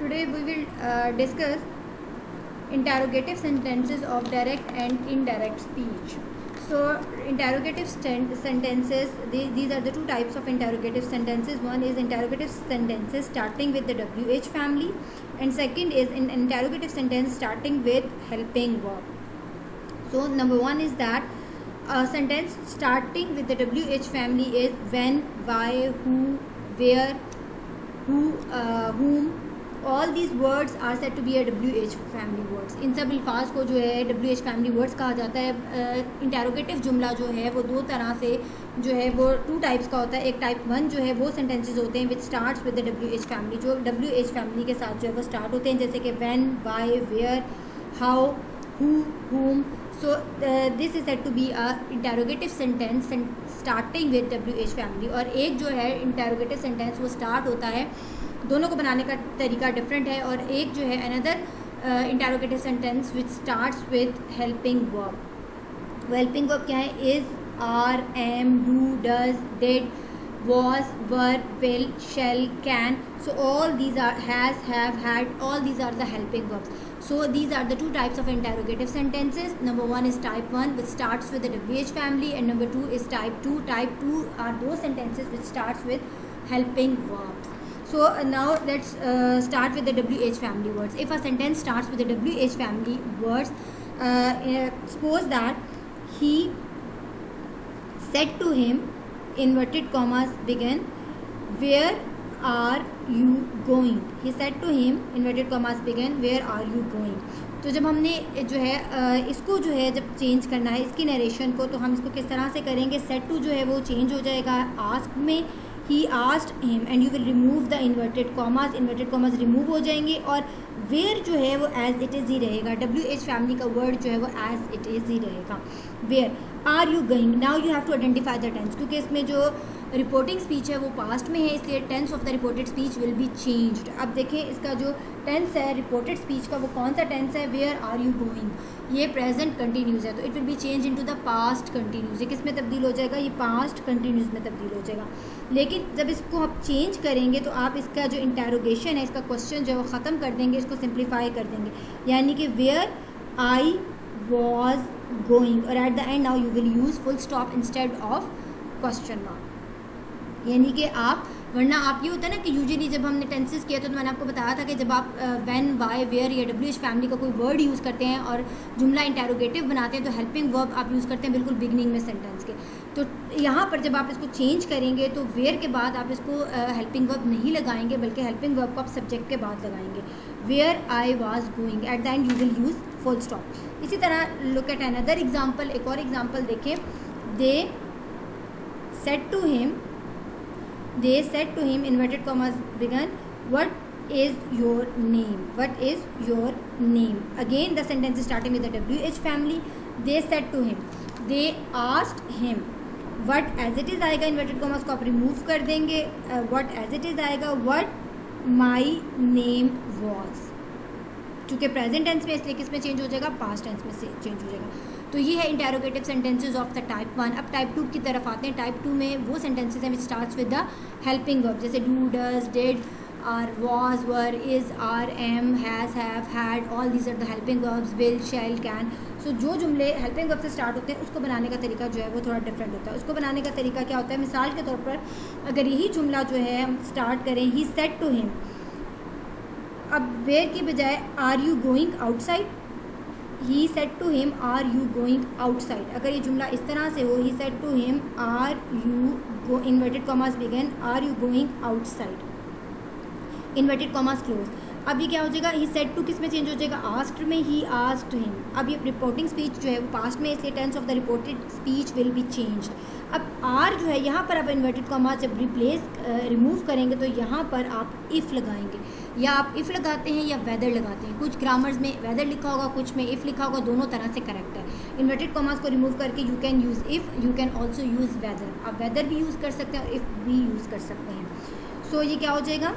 Today we will discuss interrogative sentences of direct and indirect speech. So interrogative sentences, these are the two types of interrogative sentences. One is interrogative sentences starting with the WH family, and second is an interrogative sentence starting with helping verb. So number one is that a sentence starting with the WH family is when, why, who, where, who, whom. All these words are said to be a WH family words. इन सब अल्फाज को जो है WH family words कहा जाता है. Interrogative जुमला जो है वो दो तरह से जो है वो टू टाइप्स का होता है. एक टाइप वन जो है वो सेंटेंसेस होते हैं which starts with the WH family, जो WH family के साथ जो है वो स्टार्ट होते हैं, जैसे कि when, why, where, how, who, whom. So this is said to be a interrogative sentence starting with WH family. और एक जो है interrogative sentence वो start होता है, दोनों को बनाने का तरीका डिफरेंट है. और एक जो है another interrogative sentence which starts with helping verb. Helping verb क्या है? Is, are, am, you, does, did, was, were, will, shall, can. So all these are has, have, had. All these are the helping verbs. So these are the two types of interrogative sentences. Number one is type 1 which starts with the WH family, and number 2 is type 2. Type 2 are those sentences which starts with helping verbs. So now let's start with the WH family words. If a sentence starts with the WH family words, suppose that he said to him, inverted commas begin, where are you going? He said to him, inverted commas begin, where are you going? तो जब हमने जो है इसको जो है जब change करना है इसकी नरेशन को, तो हम इसको किस तरह से करेंगे? सेट टू जो है वो चेंज हो जाएगा आस्क में. He asked him and you will remove the inverted commas remove हो जाएंगे, और वेयर जो है वो एज इट इज़ ही रहेगा. WH फैमिली का वर्ड जो है वो एज इट इज़ ही रहेगा. Where are you going? Now you have to identify the tense, क्योंकि इसमें जो रिपोर्टिंग स्पीच है वो पास्ट में है, इसलिए tense of the reported speech will be changed. अब देखें इसका जो टेंस है रिपोर्टेड स्पीच का वो कौन सा टेंस है? Where are you going. ये प्रेजेंट कंटिन्यूस है, तो it will be change into the past continuous. ये किस में तब्दील हो जाएगा? ये पास्ट कंटिन्यूस में तब्दील हो जाएगा. लेकिन जब इसको आप चेंज करेंगे तो आप इसका जो इंटेरोगेशन है, इसका क्वेश्चन जो है वो ख़त्म कर देंगे, इसको सिंप्लीफाई कर देंगे. यानी कि वेयर आई वॉज गोइंग, और eight the and now you will use full stop instead of question mark. यानी कि आप, वरना आप ये होता है ना कि यूजुअली जब हमने टेंसेस किया तो मैंने आपको बताया था कि जब आप व्हेन, वाई, वेयर या WH फैमिली का कोई वर्ड यूज़ करते हैं और जुमला इंटेरोगेटिव बनाते हैं तो हेल्पिंग वर्ब आप यूज़ करते हैं बिल्कुल बिगनिंग में सेंटेंस के. तो यहाँ पर जब आप इसको चेंज करेंगे तो वेयर के बाद आप इसको हेल्पिंग वर्ब नहीं लगाएंगे, बल्कि हेल्पिंग वर्ब को आप सब्जेक्ट के बाद लगाएंगे. Where I was going, at the end you will use full stop. इसी तरह लुक एट अनदर एग्जाम्पल. एक और एग्जाम्पल देखें. They said to him, inverted commas began, what is your name? What is your name? Again the sentence is starting with the WH family. They said to him, they asked him. what as it is आएगा, inverted commas को आप remove कर देंगे. what as it is आएगा, what my name was. चूँकि present tense में इसलिए किस में चेंज हो जाएगा? पास्ट टेंस में से चेंज हो जाएगा. तो ये है interrogative sentences of the type 1. अब टाइप 2 की तरफ आते हैं. टाइप 2 में वो सेंटेंसेस हैं which starts with the helping verb, जैसे do, does, did, are, was, were, is, are, am, has, have, had. All these are the helping verbs. Will, shall, can. So जो जुमले हेल्पिंग वर्ब से start होते हैं उसको बनाने का तरीका जो है वो थोड़ा डिफरेंट होता है. उसको बनाने का तरीका क्या होता है? मिसाल के तौर पर अगर यही जुमला जो है हम स्टार्ट करें, ही सेड टू हिम, अब वेयर की बजाय are you going outside. He said to him are you going outside. अगर ये जुमला इस तरह से हो, he said to him are you go, inverted commas begin, are you going outside, inverted commas close. अब ये क्या हो जाएगा? ही सेड टू किस में चेंज हो जाएगा? आस्क्ड में. He asked him. अब ये रिपोर्टिंग स्पीच जो है वो पास्ट में, इसलिए tense of the reported speech will be changed. अब आर जो है यहाँ पर आप इन्वर्टेड कॉमा जब रिमूव करेंगे तो यहाँ पर आप इफ़ लगाएंगे, या आप इफ़ लगाते हैं या वेदर लगाते हैं. कुछ ग्रामर्स में वेदर लिखा होगा, कुछ में इफ़ लिखा होगा. दोनों तरह से करेक्ट है. इन्वर्टेड कॉमास को रिमूव करके you can use if, you can also use whether. आप वेदर भी यूज़ कर सकते हैं और इफ़ भी यूज़ कर सकते हैं. सो ये क्या हो जाएगा?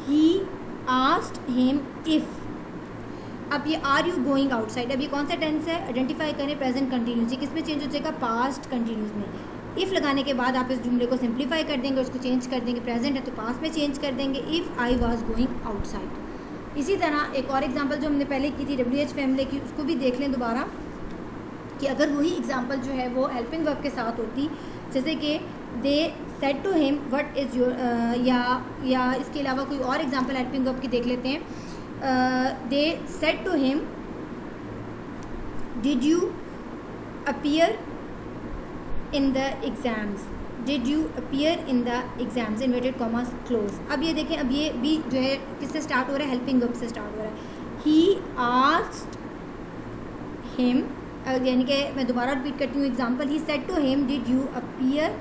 He asked him if. अब ये आर यू गोइंग आउटसाइड, अब ये कौन सा टेंस है? आइडेंटिफाई करें. Present continuous. ये किस में चेंज हो जाएगा? पास्ट कंटिन्यूस में. इफ़ लगाने के बाद आप इस जुमले को सिंप्लीफाई कर देंगे, उसको चेंज कर देंगे. प्रेजेंट है तो पास्ट में चेंज कर देंगे. If I was going outside. इसी तरह एक और एग्जांपल जो हमने पहले की थी WH फैमिली की, उसको भी देख लें दोबारा कि अगर वही एग्जांपल जो है वो हेल्पिंग वर्ब के साथ होती, जैसे कि they said to him what is your, या इसके अलावा कोई और एग्जांपल हेल्पिंग वर्ब की देख लेते हैं। They said to him did you appear in the exams, did you appear in the exams, inverted commas close. अब ये देखें, अब ये भी जो है किससे स्टार्ट हो रहा है, हेल्पिंग वर्ब से स्टार्ट हो रहा है। ही आस्क्ड हिम, यानी कि मैं दोबारा रिपीट करती हूँ example, he said to him did you appear,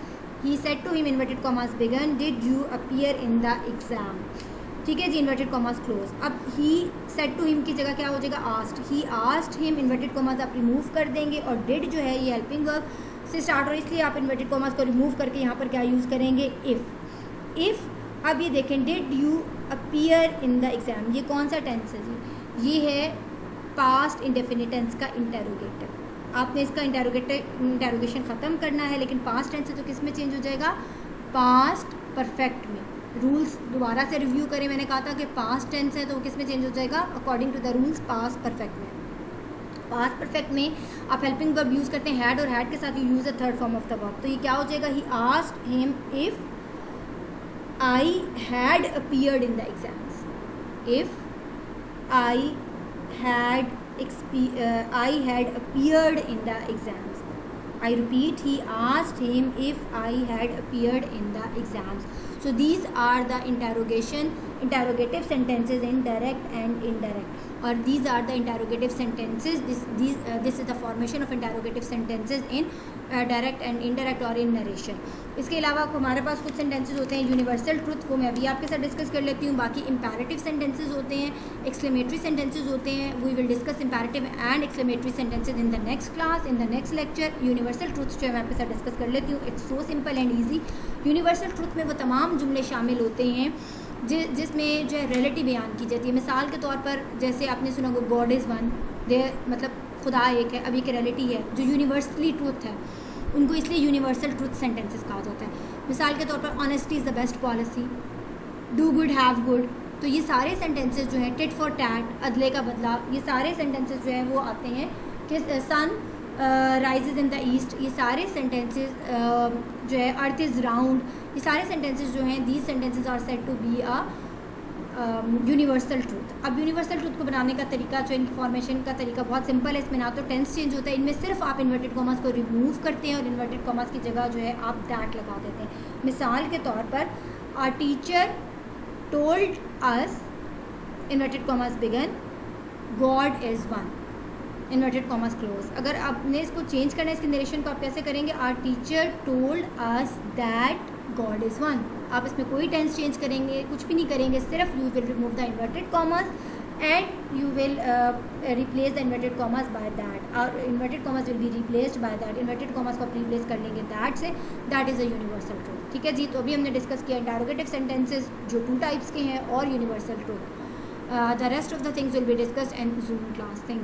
he said to him inverted commas begin did you appear in the exam, ठीक है जी, इन्वर्टेड कॉमास क्लोज। अब ही सेड टू हिम की जगह क्या हो जाएगा, asked, he asked him, inverted commas आप remove कर देंगे, और डिड जो है ये हेल्पिंग वर्ब से स्टार्ट हो रहा है, इसलिए आप इन्वर्टेड कॉमास को रिमूव करके यहाँ पर क्या यूज़ करेंगे, इफ़। अब ये देखें, did you appear in the exam, ये कौन सा टेंस है जी, ये है पास्ट इंडेफिनिट टेंस का इंटेरोगेटिव। आपने इसका इंटेरोगेशन ख़त्म करना है, लेकिन पास्ट टेंस है तो किस में चेंज हो जाएगा, पास्ट परफेक्ट में। रूल्स दोबारा से रिव्यू करें, मैंने कहा था कि पास्ट टेंस है तो किस में चेंज हो जाएगा, according to the rules past perfect में। पास्ट परफेक्ट में आप हेल्पिंग वर्ब यूज़ करते हैं हैड, और हैड के साथ you use a third form of the verb, तो ये क्या हो जाएगा, he asked him if I had appeared in the exams, if I had appeared in the exams. I repeat, he asked him if I had appeared in the exams. So these are the interrogative sentences in direct and indirect, or these are the interrogative sentences. This is the formation of interrogative sentences in direct and indirect or in narration. इसके अलावा हमारे पास कुछ sentences होते हैं universal truth, को मैं अभी आपके साथ डिस्कस कर लेती हूँ। बाकी इम्पेरेटिव सेंटेंसेस होते हैं, एक्सक्लेमेटरी सेंटेंसेस होते हैं, we will discuss imperative and exclamatory sentences in the next class, in the next lecture. Universal truth जो है मैं आपके साथ डिस्कस कर लेती हूँ। It's so simple and easy. Universal truth में वो तमाम जुमले शामिल होते हैं जिसमें जो है रियलिटी बयान की जाती है। मिसाल के तौर पर जैसे आपने सुना होगा गॉड इज़ वन, मतलब खुदा एक है, अब एक रियलिटी है जो यूनिवर्सली ट्रुथ है, उनको इसलिए यूनिवर्सल ट्रुथ सेंटेंसेस कहा जाता है। मिसाल के तौर पर honesty is the best policy, do good have good, तो ये सारे सेंटेंसेस जो हैं, टिट फॉर टैट, अदले का बदला, ये सारे सेंटेंसेस जो हैं वो आते हैं कि sun rises in the east, ये सारे सेंटेंसेस जो है अर्थ इज़ राउंड, ये सारे सेंटेंसेस जो हैं these sentences are said to be a universal truth. अब यूनिवर्सल ट्रूथ को बनाने का तरीका, जो इनकी फॉर्मेशन का तरीका बहुत सिंपल है। इसमें ना तो टेंस चेंज होता है, इनमें सिर्फ आप इन्वर्टेड कॉमास को रिमूव करते हैं और इन्वर्टेड कॉमास की जगह जो है आप दैट लगा देते हैं। मिसाल के तौर पर our teacher told us, inverted commas begin, God is one, inverted commas close. अगर आपने इसको चेंज करना है, इसके नरेशन को आप कैसे करेंगे, our teacher told us that God is one. आप इसमें कोई टेंस चेंज करेंगे, कुछ भी नहीं करेंगे, सिर्फ you will remove the inverted commas and you will replace the inverted commas by that, और inverted commas will be replaced by that. Inverted commas को आप रिप्लेस कर लेंगे दैट से, that is a universal truth. ठीक है जी, तो अभी हमने डिस्कस किया इंटरोगेटिव सेंटेंसेस जो 2 टाइप्स के हैं और universal truth. The rest of the things will be discussed in zoom class. Thank you.